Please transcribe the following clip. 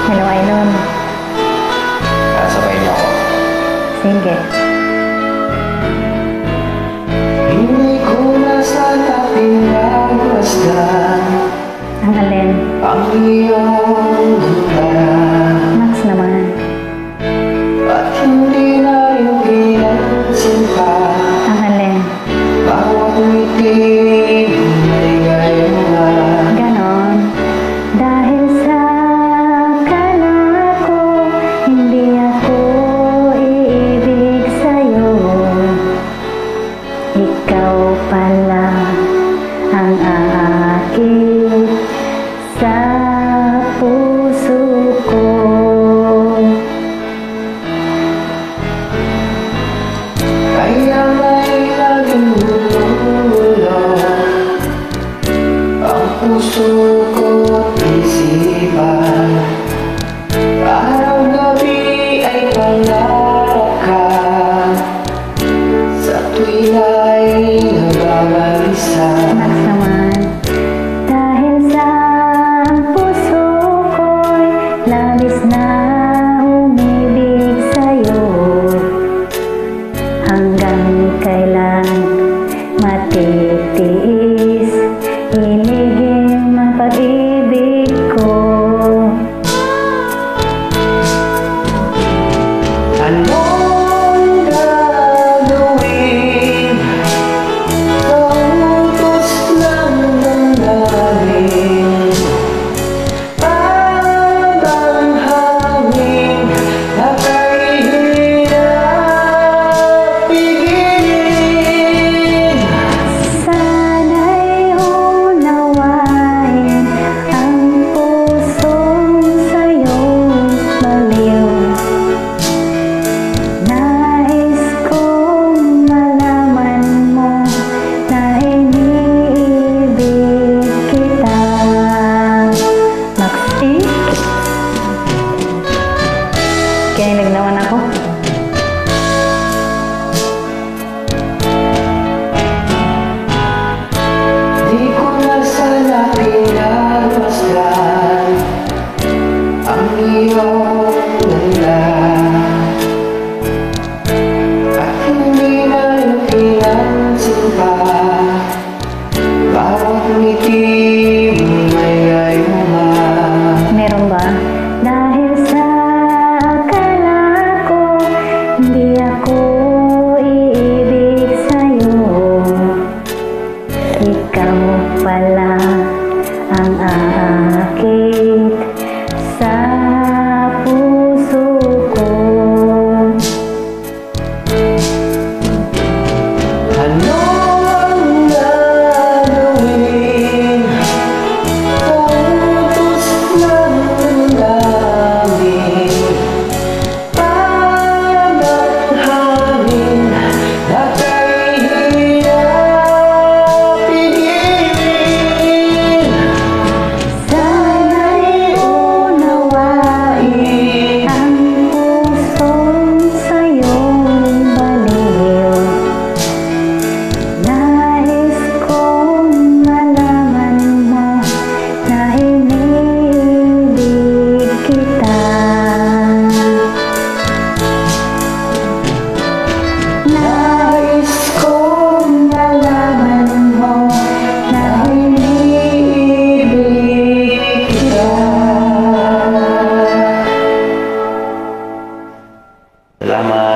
Hello, Ailon. Sabay niyo ako. Sige. Hindi ko na sana pinagmasdan Ang alin? ang iyong handa. Max naman. At hindi na rin pinansin pa Ang alin? bawat ngiti may gayon na. Ganon. Dahil sa akala ko, hindi ako iibig sa'yo. Ikaw pala ang aakit sa puso ko. Kaya may laging gulong ang puso ko't isipan. Araw-gabi ay pangarap ka, sa tuwin ay nababalisa. Max naman. Dahil sa puso ko'y labis na umibig sa'yo. Hanggang kailan matitiis iliging ang pag-ibig ko. Anong gagawin? Pautos lang ng langit. Parang hangin na kahirap pigilin. Sana'y unawain ang pusong sa'yo'y baliw. Nais kong malaman mo na iniibig kita. Maxi? Kinilig naman ako. Di ko na sana pinagmasdan ang iyong ganda. At hindi na rin pinansin pa bawat ngiti may gayuma. Meron ba? Dahil sa akala ko, hindi ako iibig sa'yo. Ikaw pala ang aakit sa puso ko. Anong gagawin? Pautos lang ng langit. Parang hangin na kahirap pigilin. Sana'y unawain ang pusong sa'yo'y baliw. Nais kong malaman mo na iniibig kita. Nais kong malaman mo na iniibig kita. Salamat.